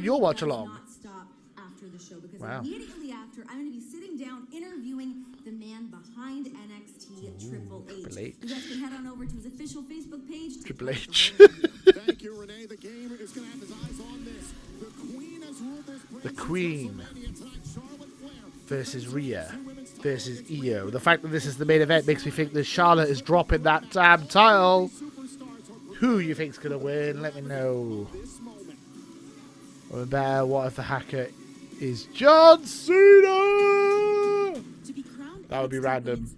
You'll watch along. Not stop after the show because Wow. immediately after, I'm going to be sitting down interviewing the man behind NXT Triple H. Triple H. You guys can head on over to his official Facebook page. To Triple catch H. the whole Thank you, Renee. The gamer is going to have his eyes on this. The Queen has ruled this place. The Queen WrestleMania tonight. Charlotte Flair versus Rhea versus Io. The fact that this is the main event makes me think that Charlotte is dropping that damn title. Who you think's gonna win? Let me know. Or better, what if the hacker is John Cena? That would be random.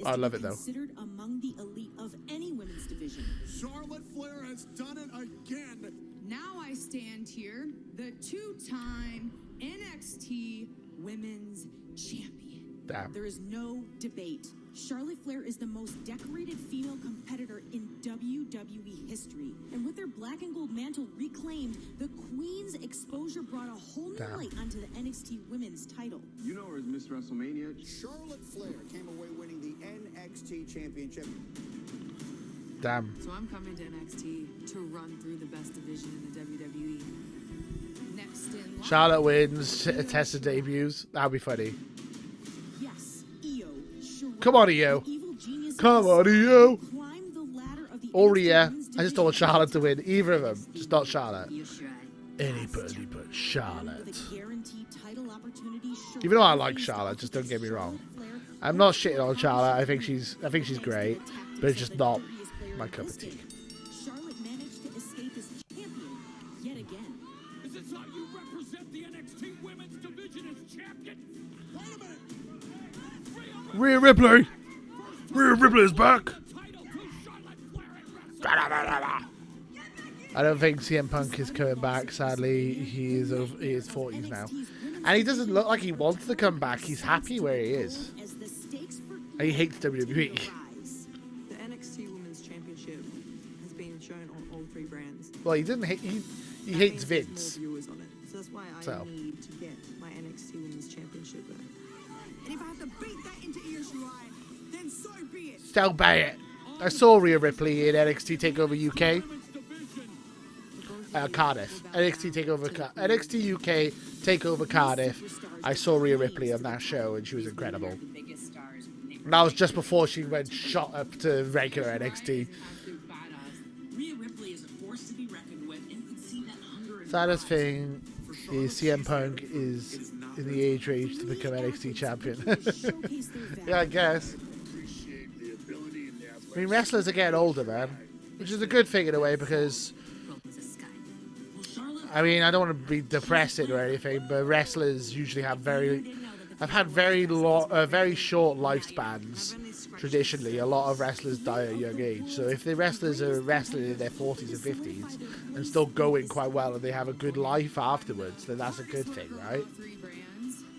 I love it though. Considered among the elite of any women's division. Charlotte Flair has done it again. Now I stand here, the two-time NXT Women's Champion. Damn. There is no debate. Charlotte Flair is the most decorated female competitor in WWE history. And with their black and gold mantle reclaimed, the Queen's exposure brought a whole new light onto the NXT Women's title. You know her as Miss WrestleMania. Charlotte Flair came away winning the NXT Championship. Damn. So I'm coming to NXT to run through the best division in the WWE. Next in line. Charlotte wins. Tessa debuts. That'll be funny. Yes, Io. Shirai, Come on, Io. the evil genius Come of on, Io. climbed the ladder of the Or NXT Rhea. Women's I just don't want division. Charlotte to win. Either of them. Just not Charlotte. You Shirai. Anybody but With Charlotte. a guaranteed title opportunity, Even though I Shirai like faced Charlotte, just don't get me wrong. Flair. I'm not shitting on Charlotte. I think she's great, but it's just not my cup of tea. Charlotte managed to escape as champion yet again. Is this how you represent the NXT Women's Division as champion? Wait a minute. Rhea Ripley. Rhea Ripley is back. Title to Charlotte Flair and I don't think CM Punk is coming back. Sadly, he is 40s now, and he doesn't look like he wants to come back. He's happy where he is. As the stakes for And he hates WWE. rise. The NXT Women's Championship has been shown on all three brands. Well, he didn't hate. He hates Vince. More viewers on it. So that's why I So. need to get my NXT Women's Championship back. And if I have to beat that into Io Shirai, then so be it. So be it. I saw Rhea Ripley in NXT TakeOver UK. Cardiff. NXT UK TakeOver Cardiff. I saw Rhea Ripley on that show and she was incredible. And that was just before she went shot up to regular NXT. Rhea Ripley is a force to be reckoned with, and could see that hunger and Saddest thing is CM Punk is in the age range to become NXT champion. showcase their value. Yeah, I guess. I mean, wrestlers are getting older, man. Which is a good thing in a way because, I mean, I don't want to be depressing or anything, but wrestlers usually have very short lifespans. Traditionally, a lot of wrestlers die at a young age. So if the wrestlers are wrestling in their 40s and 50s and still going quite well and they have a good life afterwards, then that's a good thing, right?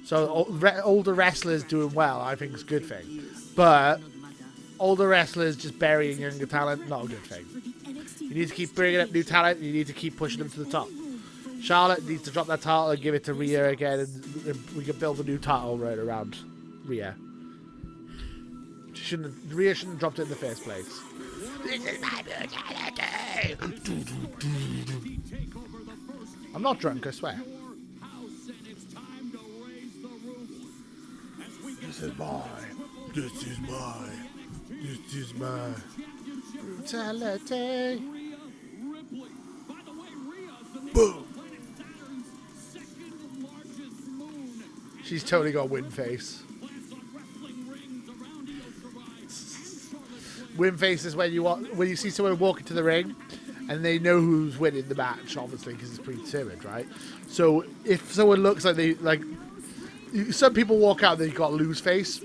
So older wrestlers doing well, I think is a good thing. But older wrestlers just burying younger talent, not a good thing. You need to keep bringing up new talent. You need to keep pushing them to the top. Charlotte needs to drop that title and give it to Rhea again, and we can build a new title right around Rhea. Rhea shouldn't have dropped it in the first place. This is my brutality. I'm not drunk, I swear. This is my brutality. Boom. She's totally got win face. Win face is when you see someone walk into the ring and they know who's winning the match, obviously, because it's predetermined, right? So if someone looks like some people walk out and they've got lose face,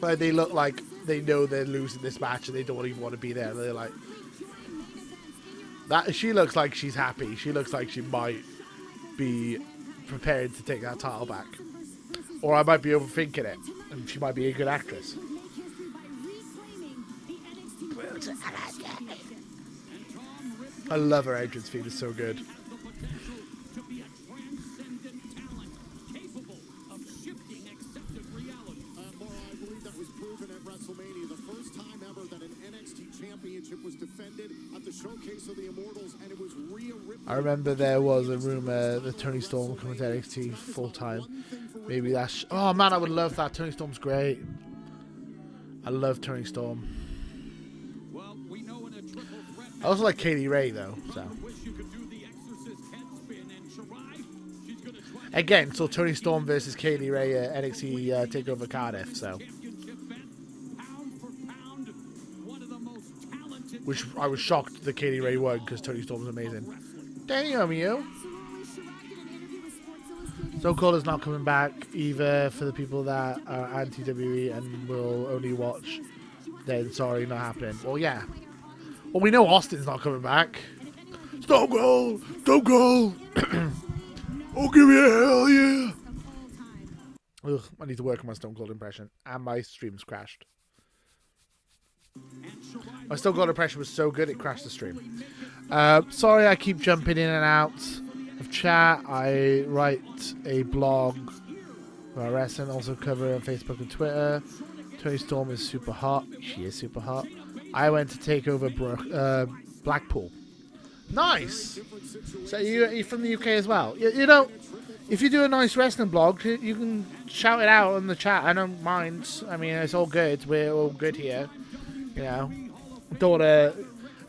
but they look like they know they're losing this match and they don't even want to be there. They're like, that. She looks like she's happy. She looks like she might be prepared to take that title back, or I might be overthinking it, and she might be a good actress. I love her entrance theme. It's so good. WrestleMania, the first time ever that an NXT championship was defended at the showcase of the Immortals, and it was Rhea Ripley. I remember there was a rumor that Tony Storm coming to NXT full time. Maybe that's. Oh man, I would love that. Tony Storm's great. I love Tony Storm. Well, we know in a triple threat I also like Kaylee Ray though. So wish you could do the Exorcist head spin, and Shirai, she's gonna try again, so Tony Storm versus Kaylee Ray at NXT Takeover Cardiff. So championship bet, pound for pound, one of the most talented. which I was shocked that Kaylee Ray won because Tony Storm's amazing. Damn you. Stone Cold is not coming back either for the people that are anti-WWE and will only watch. Then sorry, not happening. Well, yeah. Well, we know Austin's not coming back. Stone Cold! Stone Cold! Oh, give me a hell yeah! Ugh, I need to work on my Stone Cold impression. And my stream's crashed. My Stone Cold impression was so good it crashed the stream. Sorry I keep jumping in and out of chat. I write a blog about wrestling, also cover on Facebook and Twitter. Tony Storm is super hot. She is super hot. I went to take over Blackpool. Nice! So you're from the UK as well. You know, if you do a nice wrestling blog, you can shout it out in the chat. I don't mind. I mean, it's all good. We're all good here. You know,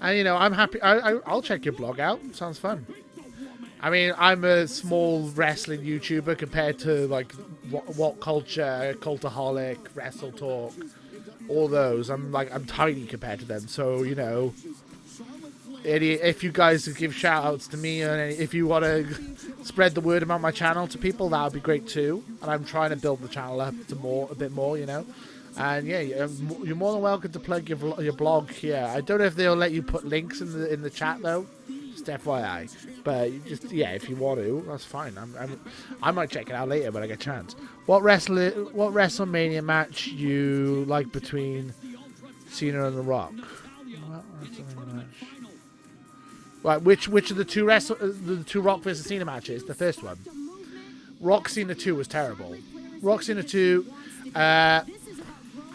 and you know, I'm happy. I'll check your blog out. Sounds fun. I mean, I'm a small wrestling YouTuber compared to like what culture, Cultaholic, Wrestle Talk, all those. I'm tiny compared to them. So you know, if you guys give shout outs to me, and if you want to spread the word about my channel to people, that would be great too. And I'm trying to build the channel up to a bit more, you know. And yeah, you're more than welcome to plug your blog here. I don't know if they'll let you put links in the chat though. Just FYI. But just yeah, if you want to, that's fine. I might check it out later when I get a chance. What WrestleMania match you like between Cena and The Rock? Right, which of the two Rock versus Cena matches? The first one. Rock Cena 2 was terrible. Rock Cena 2. I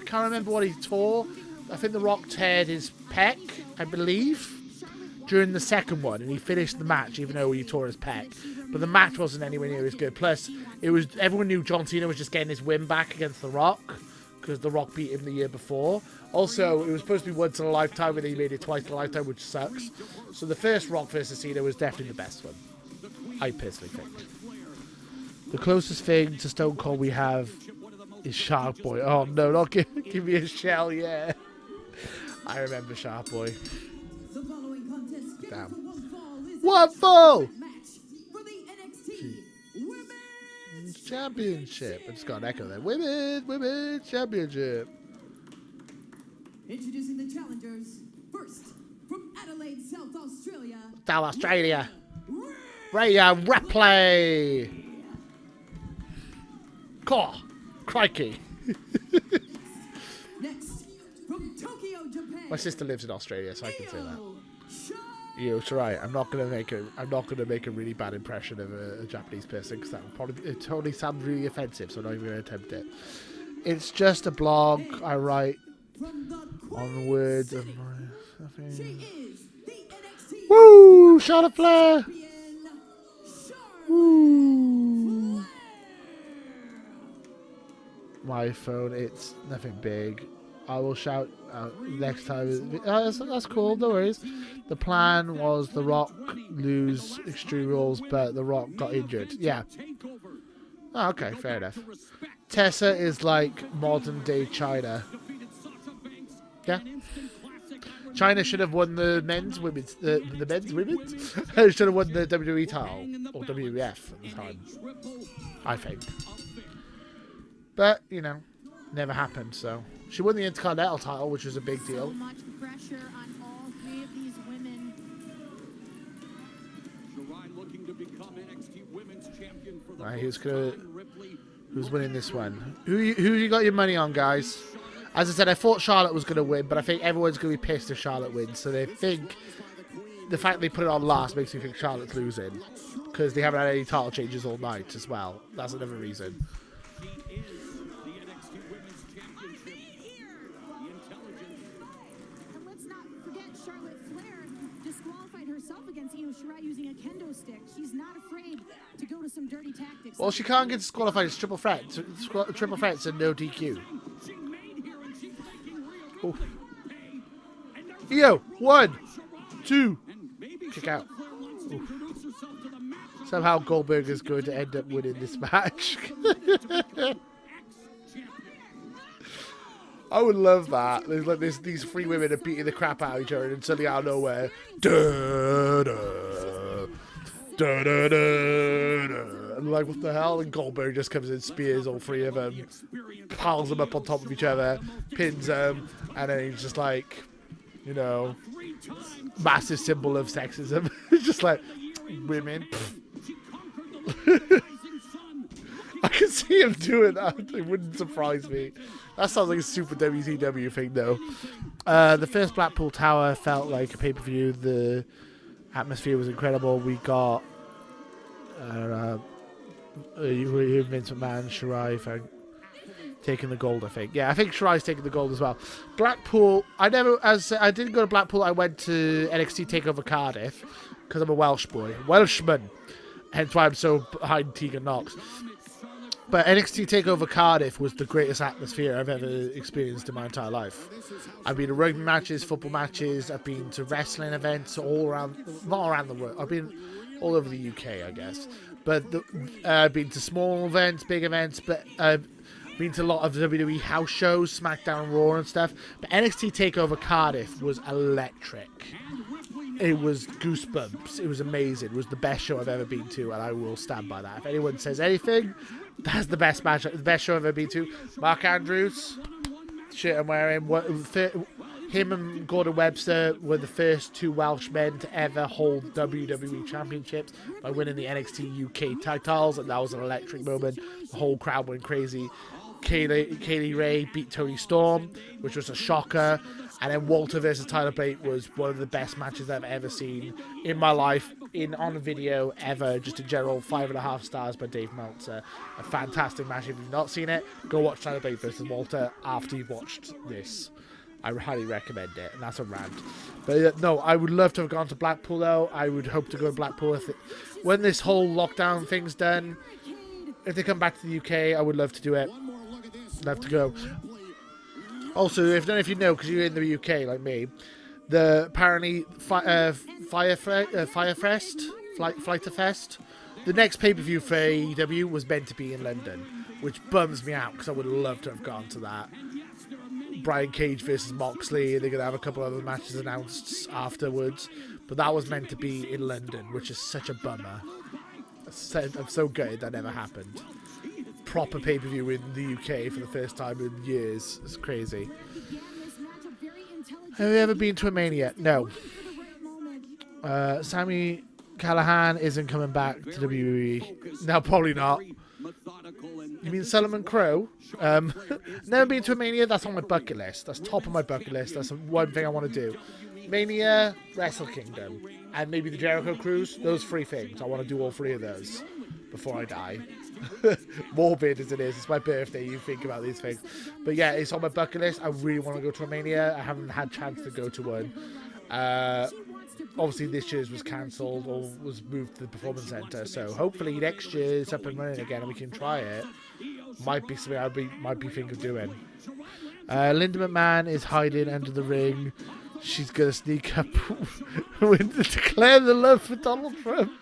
can't remember what he tore. I think The Rock teared his pec, I believe, during the second one, and he finished the match even though he tore his pec. But the match wasn't anywhere near as good. Plus, everyone knew John Cena was just getting his win back against The Rock because The Rock beat him the year before. Also, it was supposed to be once in a lifetime, and he made it twice in a lifetime, which sucks. So the first Rock versus Cena was definitely the best one, I personally think. The closest thing to Stone Cold we have is Shark Boy. Oh no, not give me a shell, yeah. I remember Shark Boy. Damn. One fall! Women's Championship. I just got an echo there. Women's Championship. Introducing the challengers. First, from Adelaide, South Australia. South Australia. Rhea Ripley. Cool. Crikey. Next, from Tokyo, Japan. My sister lives in Australia, so I can say that. Shirai. I'm not gonna make a really bad impression of a Japanese person because that would probably totally sound really offensive. So I'm not even gonna attempt it. It's just a blog I write on the words of my. Woo! Charlotte Flair. Woo! My phone, it's nothing big. I will shout out next time. That's cool, no worries. The plan was The Rock lose Extreme Rules, but The Rock got injured. Yeah. Oh, okay, fair enough. Tessa is like modern day China. Yeah. China should have won the men's women's should have won the WWE title or WWF at the time, I think. But you know, never happened. So she won the Intercontinental title, which was a big deal. So much pressure on all three of these women. Shirai looking to become NXT Women's Champion for the Right, Ripley. who's winning this one? Who you got your money on, guys? As I said, I thought Charlotte was going to win, but I think everyone's going to be pissed if Charlotte wins. So they think the fact they put it on last makes me think Charlotte's losing because they haven't had any title changes all night as well. That's another reason. And let's not forget Charlotte Flair. with some dirty tactics. Well, she can't get disqualified. It's triple threat. Triple threats and no DQ. Oh. Yo, 1, 2. Kick out. Oof. Somehow Goldberg is going to end up winning this match. I would love that. There's like these three women are beating the crap out of each other, and suddenly out of nowhere, da da da da da. And like, what the hell? And Goldberg just comes in, spears all three of them, piles them up on top of each other, pins them, and then he's just like, you know, massive symbol of sexism. It's just like, women. I can see him doing that. It wouldn't surprise me. That sounds like a super WCW thing, though. The first Blackpool Tower felt like a pay-per-view. The atmosphere was incredible. We got Vince McMahon, Shirai taking the gold, I think. Yeah, I think Shirai's taking the gold as well. Blackpool, I didn't go to Blackpool. I went to NXT TAKEOVER Cardiff because I'm a Welshman. Hence why I'm so behind Tegan Knox. But NXT TAKEOVER Cardiff was the greatest atmosphere I've ever experienced in my entire life. I've been to rugby matches, football matches. I've been to wrestling events all around, not around the world. I've been all over the UK, I guess. But I've been to small events, big events. But I've been to a lot of WWE house shows, SmackDown, Raw, and stuff. But NXT TAKEOVER Cardiff was electric. It was goosebumps. It was amazing. It was the best show I've ever been to, and I will stand by that. If anyone says anything, that's the best match, the best show I've ever been to. Mark Andrews, shit I'm wearing. Him and Gordon Webster were the first two Welsh men to ever hold WWE championships by winning the NXT UK titles, and that was an electric moment. The whole crowd went crazy. Kaylee Ray beat Toni Storm, which was a shocker. And then Walter versus Tyler Bate was one of the best matches I've ever seen in my life, on a video ever. Just in general, 5.5 stars by Dave Meltzer. A fantastic match. If you've not seen it, go watch Tyler Bate versus Walter after you've watched this. I highly recommend it, and that's a rant. But no, I would love to have gone to Blackpool, though. I would hope to go to Blackpool when this whole lockdown thing's done. If they come back to the UK, I would love to do it. Love to go. Also, if you know, because you're in the UK like me, apparently Flighterfest, the next pay-per-view for AEW was meant to be in London, which bums me out because I would love to have gone to that. Brian Cage versus Moxley, they're going to have a couple other matches announced afterwards, but that was meant to be in London, which is such a bummer. I'm so gutted that never happened. Proper pay-per-view in the UK for the first time in years. It's crazy. Have you ever been to a Mania? No. Sami Callihan isn't coming back to WWE. No, probably not. You mean Solomon Crow? Never been to a Mania. That's on my bucket list. That's top of my bucket list. That's one thing I want to do. Mania, Wrestle Kingdom, and maybe the Jericho Cruise. Those 3 things. I want to do all 3 of those before I die. Morbid as it is, it's my birthday, you think about these things. But yeah, it's on my bucket list. I really want to go to a Mania. I haven't had a chance to go to one. Obviously this year's was cancelled or was moved to the Performance Centre, so hopefully next year it's up and running again and we can try it. Might be something I might be thinking of doing. Linda McMahon is hiding under the ring. She's gonna sneak up and declare the love for Donald Trump.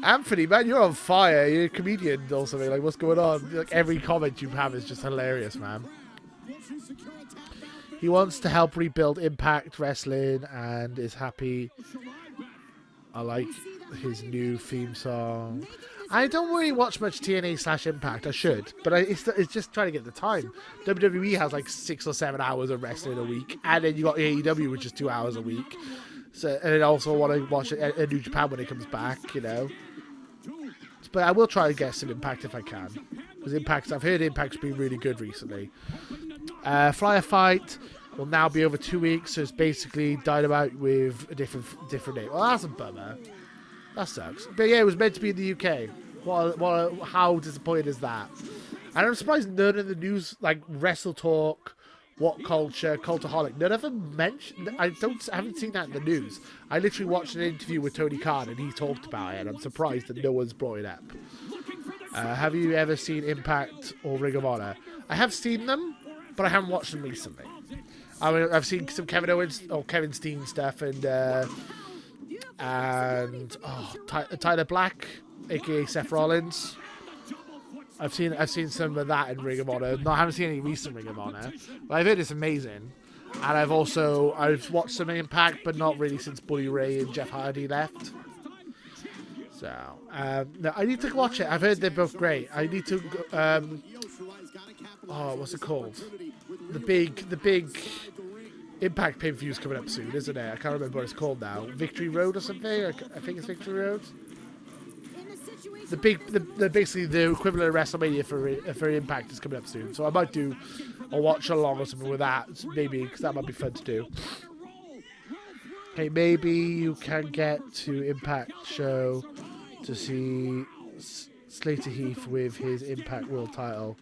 Anthony, man, you're on fire. You're a comedian or something. Like, what's going on? Like, every comment you have is just hilarious, man. He wants to help rebuild Impact Wrestling and is happy. I like his new theme song. I don't really watch much TNA/Impact. I should, but it's just trying to get the time. WWE has like 6 or 7 hours of wrestling a week, and then you got AEW, which is 2 hours a week. So, and I also want to watch a New Japan when it comes back, you know. But I will try to get some Impact if I can, because I've heard Impact's been really good recently. Flyer Fight will now be over 2 weeks, so it's basically Dynamite with a different name. Well, that's a bummer. That sucks. But yeah, it was meant to be in the UK. How disappointed is that? And I'm surprised none of the news, like Wrestle Talk What Culture, Cultaholic. None of them mentioned. I haven't seen that in the news. I literally watched an interview with Tony Khan and he talked about it, and I'm surprised that no one's brought it up. Have you ever seen Impact or Ring of Honor? I have seen them, but I haven't watched them recently. I mean, I've seen some Kevin Owens or Kevin Steen stuff and Tyler Black, aka Seth Rollins. I've seen some of that in Ring of Honor. No, I haven't seen any recent Ring of Honor, but I've heard it's amazing. And I've watched some Impact, but not really since Bully Ray and Jeff Hardy left. So no, I need to watch it. I've heard they're both great. I need to. What's it called? The big Impact pay-per-view's coming up soon, isn't it? I can't remember what it's called now. Victory Road or something? I think it's Victory Road. Basically the equivalent of WrestleMania for Impact is coming up soon, so I might do a watch along or something with that, maybe, because that might be fun to do. Okay, maybe you can get to Impact show to see Slater Heath with his Impact World title.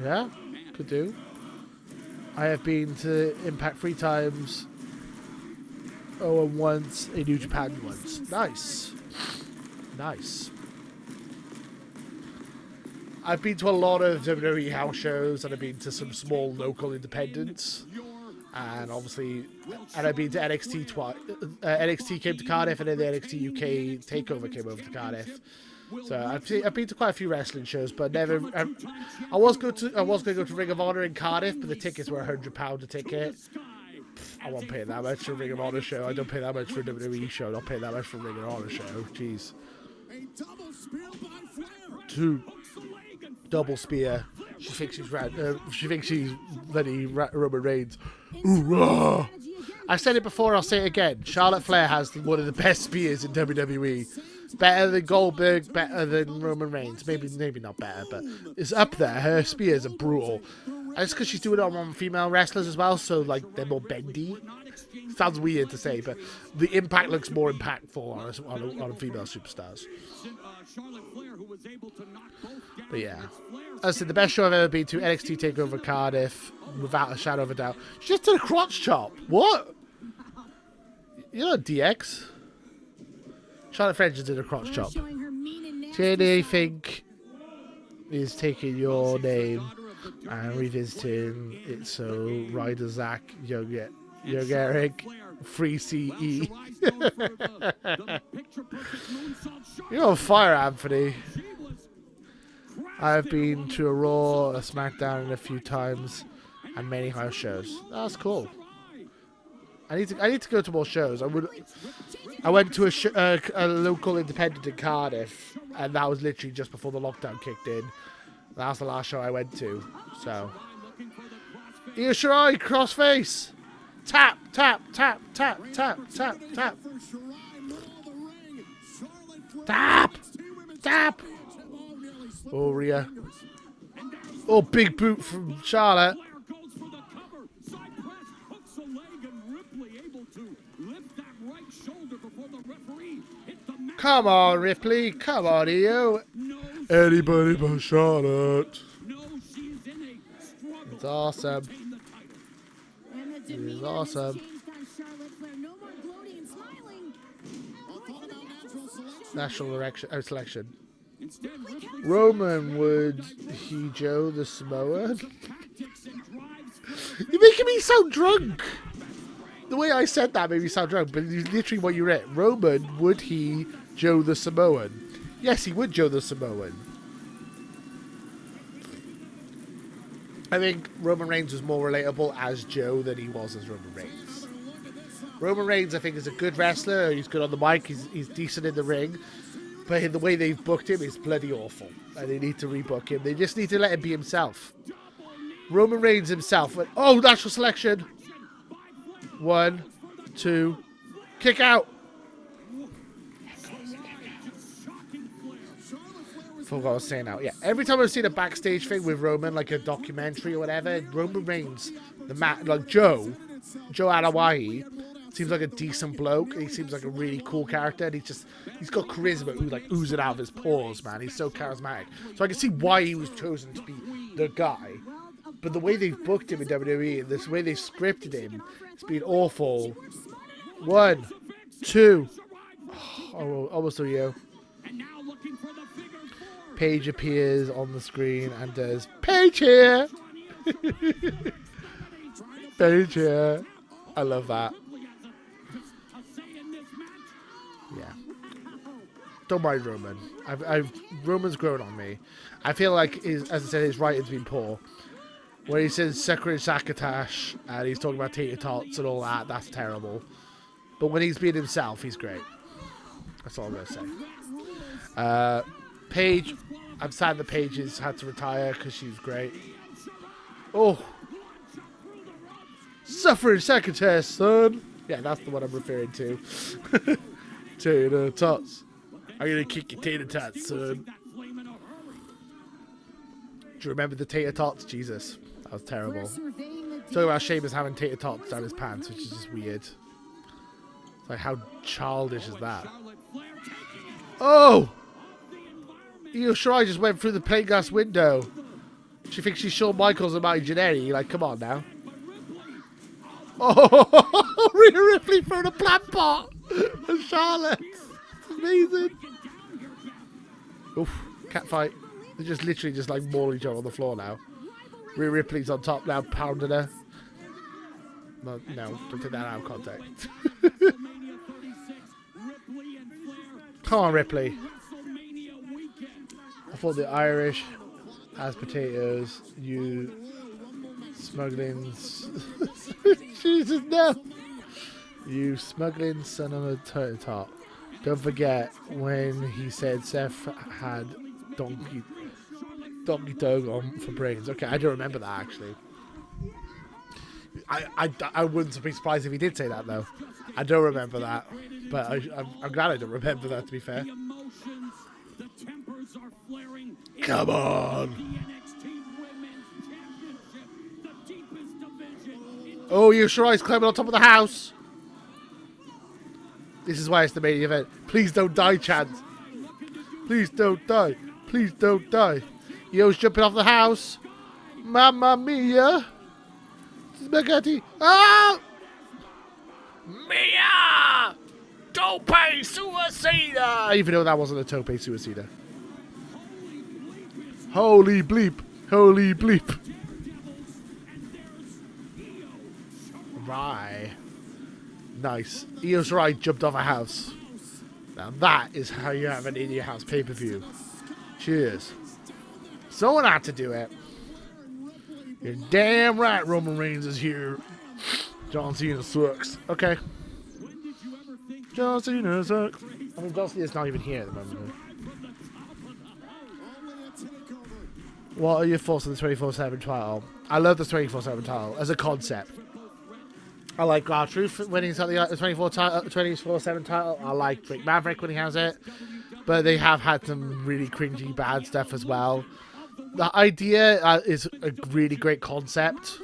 Yeah, could do. I have been to Impact 3 times. Oh, and once in New Japan once. Nice. Nice. I've been to a lot of WWE house shows, and I've been to some small local independents, and obviously, I've been to NXT twice. NXT came to Cardiff, and then the NXT UK Takeover came over to Cardiff. So I've been to quite a few wrestling shows, but never. I was going to go to Ring of Honor in Cardiff, but the tickets were £100 a ticket. I won't pay that much for a Ring of Honor show. I don't pay that much for a WWE show. I don't pay that much for a Ring of Honor show. Jeez. Two double spear. She thinks she's bloody Roman Reigns. Hoorah! I've said it before. I'll say it again. Charlotte Flair has one of the best spears in WWE. Better than Goldberg, better than Roman Reigns. Maybe not better, but it's up there. Her spears are brutal. And it's because she's doing it on female wrestlers as well, so like they're more bendy. Sounds weird to say, but the impact looks more impactful on female superstars. But yeah, as I said, the best show I've ever been to, NXT TakeOver Cardiff, without a shadow of a doubt. She just did a crotch chop. What? You're not DX. Charlotte Flair just did a crotch chop. JD Fink is taking your name and revisiting it, so Ryder Zach, Young Eric, Free CE. You're on fire, Anthony. I've been to a Raw, a SmackDown a few times, and many house shows. That's cool. I need to go to more shows. I went to a local independent in Cardiff, and that was literally just before the lockdown kicked in. That was the last show I went to. So, Io Shirai, crossface, tap, tap, tap, tap, tap, tap, tap, tap, tap. Oh, Rhea. Oh, big boot from Charlotte. Come on, Ripley. Come on, Io. Anybody but Charlotte. It's awesome. It's awesome. National selection. Roman, would he Joe the Samoan? You're making me sound drunk. The way I said that made me sound drunk, but it's literally what you read. Roman, would he Joe the Samoan? Yes, he would Joe the Samoan. I think Roman Reigns was more relatable as Joe than he was as Roman Reigns. Roman Reigns, I think, is a good wrestler. He's good on the mic. He's decent in the ring. But the way they've booked him is bloody awful. And they need to rebook him. They just need to let him be himself. Roman Reigns himself went, oh, natural selection. 1, 2, kick out. I forgot what I was saying now. Yeah, every time I've seen a backstage thing with Roman, like a documentary or whatever, Roman Reigns, like Joe Alawahi, seems like a decent bloke. He seems like a really cool character, and he's got charisma like oozing out of his pores, man. He's so charismatic. So I can see why he was chosen to be the guy. But the way they've booked him in WWE and this way they've scripted him, it's been awful. 1, 2. Oh, almost a yo. Paige appears on the screen and does Paige here. Paige here. I love that. Yeah. Don't mind Roman. Roman's grown on me. I feel like, as I said, his writing's been poor. When he says Sakura Sakatash and he's talking about tater tots and all that, that's terrible. But when he's being himself, he's great. That's all I'm going to say. Paige, I'm sad that Paige has had to retire because she's great. Oh. Suffering Sakatash, son. Yeah, that's the one I'm referring to. Tater tots. I'm going to kick your tater tots, son. Do you remember the tater tots? Jesus. That was terrible. Talking about Sheamus having tater tots down his pants, which is just weird. It's like, how childish is that? Oh! Io Shirai just went through the plate glass window. She thinks she's Shawn Michaels and Marty Jannetty. Like, come on now. Oh! Rhea Ripley throwing a plant pot! And Charlotte! It's amazing. Oof. Cat fight. They're just literally just like mauling each other on the floor now. Rhea Ripley's on top now, pounding her. No, don't take that out of context. Come on, Ripley. I thought the Irish as potatoes, you smuggling... Jesus, no! You smuggling son of a turtle top. Don't forget when he said Seth had donkey dog on for brains. Okay, I don't remember that actually. I wouldn't be surprised if he did say that though. I don't remember that, but I'm glad I don't remember that, to be fair. Come on! Oh, Io Shirai's climbing on top of the house. This is why it's the main event. Please don't die, Chad. Please don't die. Please don't die. Io's jumping off the house. Mamma mia. Spaghetti. Ah! Mia! Tope suicida! Even though that wasn't a tope suicida. Holy bleep. Holy bleep. Right. Nice. Io Shirai jumped off a house. Now that is how you have an in your house pay-per-view. Cheers. Someone had to do it. You're damn right Roman Reigns is here. John Cena sucks. Okay. John Cena sucks. I mean, John Cena's not even here at the moment. What are your thoughts on the 24/7 title? I love the 24/7 title as a concept. I like R-Truth when he's got the 24/7 title. I like Drake Maverick when he has it. But they have had some really cringy bad stuff as well. The idea is a really great concept.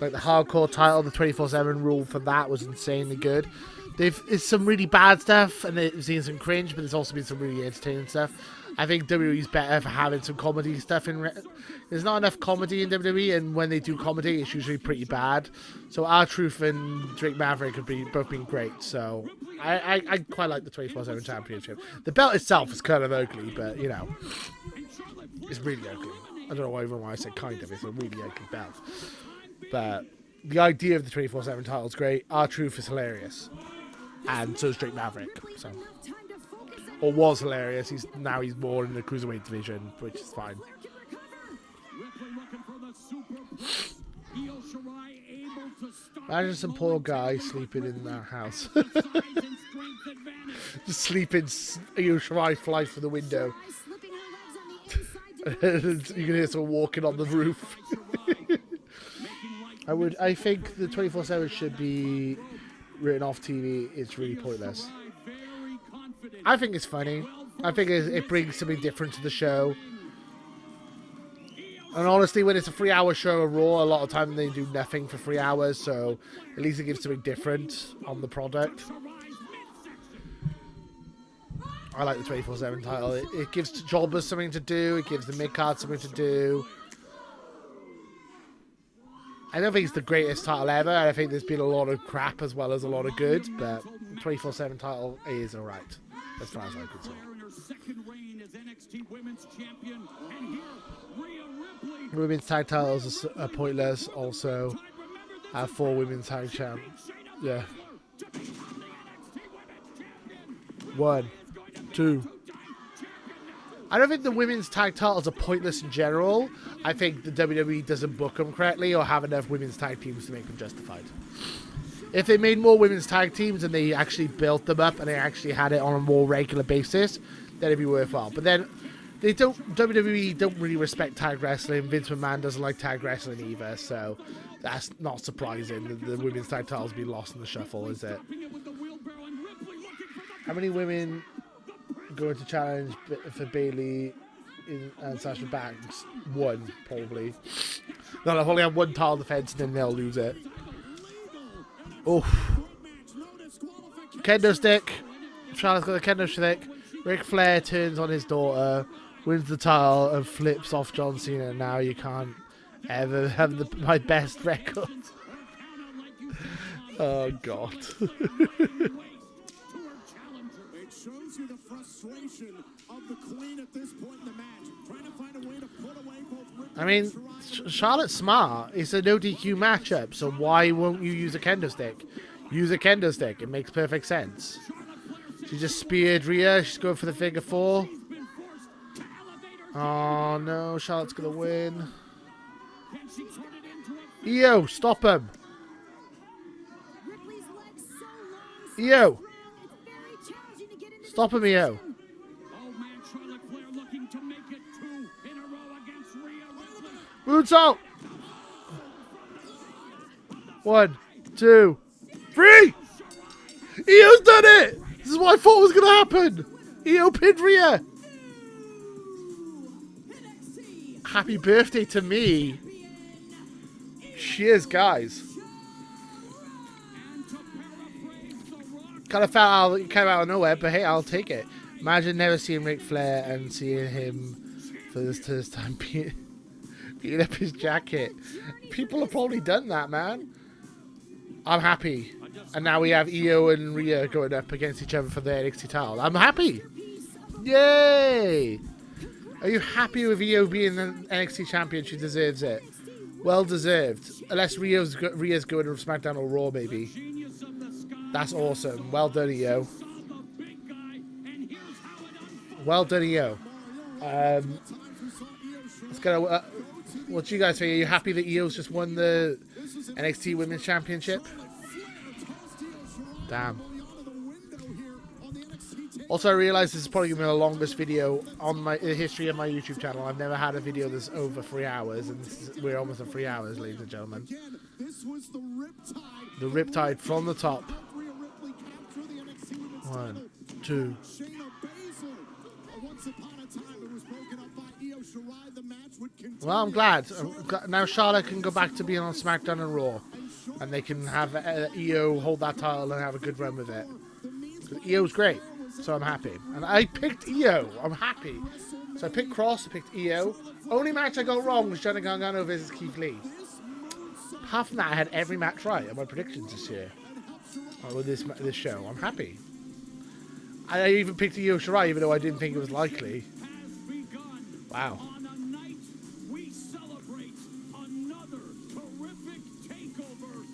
Like the hardcore title, the 24/7 rule for that was insanely good. It's some really bad stuff, and they've seen some cringe, but there's also been some really entertaining stuff. I think WWE's better for having some comedy stuff in. There's not enough comedy in WWE, and when they do comedy, it's usually pretty bad. So R-Truth and Drake Maverick have both been great. So I quite like the 24/7 championship. The belt itself is kind of ugly, but you know, it's really ugly. I don't know why I said kind of. It's a really ugly belt. But the idea of the 24/7 title is great. R-Truth is hilarious, and so is Drake Maverick. So. Or was hilarious. Now he's more in the cruiserweight division, which is fine. Imagine some poor guy sleeping in that house. Just sleeping. Io Shirai fly through the window. You can hear someone walking on the roof. I think the 24/7 should be written off TV. It's really pointless. I think it's funny. I think it brings something different to the show. And honestly, when it's a 3-hour show of Raw, a lot of time they do nothing for 3 hours, so at least it gives something different on the product. I like the 24/7 title. It gives jobbers something to do. It gives the mid-card something to do. I don't think it's the greatest title ever. I think there's been a lot of crap as well as a lot of good, but 24/7 title is alright, as far as I'm concerned. In her second reign as NXT Women's Champion, and here, Rhea Ripley. Women's tag titles are pointless. Also, have 4 women's tag champ. Yeah. 1, 2. I don't think the women's tag titles are pointless in general. I think the WWE doesn't book them correctly or have enough women's tag teams to make them justified. If they made more women's tag teams and they actually built them up and they actually had it on a more regular basis, then it'd be worthwhile. But then they don't. WWE don't really respect tag wrestling. Vince McMahon doesn't like tag wrestling either, so that's not surprising. The women's tag titles be lost in the shuffle, is it? How many women going to challenge for Bayley and Sasha Banks? 1, probably. They'll only have 1 title defense and then they'll lose it. Oof. Kendo stick. Charlotte's got a kendo stick. Ric Flair turns on his daughter, wins the title, and flips off John Cena. Now you can't ever have my best record. Oh, God. Shows you the frustration of the Queen at this point in the match, trying to find a way to put away both Ripley. I mean, Charlotte's smart. It's a no DQ matchup, so why won't you use a kendo stick? Use a kendo stick. It makes perfect sense. She just speared Rhea. She's going for the figure 4. Oh no, Charlotte's gonna win. EO, stop him. EO. Stop him, EO. Moonsault! 1, 2, 3! EO's done it! This is what I thought was going to happen! EO pinned Rhea! Happy birthday to me! Cheers, guys. Kind of felt it came out of nowhere, but hey, I'll take it. Imagine never seeing Ric Flair and seeing him for this time beating up his jacket. People have probably done that, man. I'm happy. And now we have EO and Rhea going up against each other for the NXT title. I'm happy. Yay! Are you happy with EO being the NXT champion? She deserves it. Well deserved. Unless Rhea's going to SmackDown or Raw, maybe. That's awesome. Well done, EO. Well done, EO. Let's go. What do you guys think? Are you happy that EO's just won the NXT Women's Championship? Damn. Also, I realised this is probably going to be the longest video on the history of my YouTube channel. I've never had a video that's over 3 hours, and we're almost at 3 hours, ladies and gentlemen. The Riptide from the top. 1, 2. Well, I'm glad. Now Charlotte can go back to being on SmackDown and Raw, and they can have EO hold that title and have a good run with it. EO's great, so I'm happy. And I picked EO. I'm happy. So I picked Cross, I picked EO. Only match I got wrong was Johnny Gargano versus Keith Lee. Apart from that, I had every match right on my predictions this year. With this show. I'm happy. I even picked Io Shirai, even though I didn't think it was likely. Wow. On a night we celebrate another terrific takeover.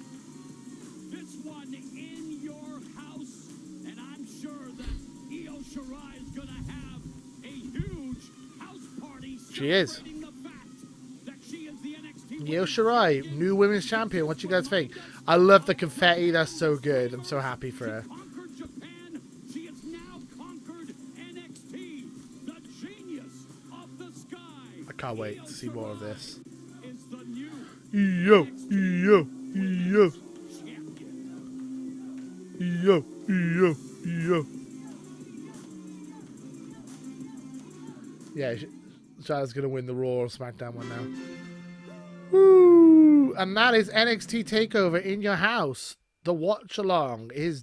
This one in your house, and I'm sure that Io Shirai is going to have a huge house party. She is. The fact that she is the NXT Io Shirai, new women's champion. What do you guys think? I love the confetti. That's so good. I'm so happy for her. conquered Japan. She has now conquered NXT, the genius of the sky. I can't wait to see more of this. Is the new Io, Io, Io, champion. Io, Io, Io. Yeah, Charlotte's gonna win the Raw or SmackDown one now. Woo! And that is NXT TakeOver in your house. The watch along is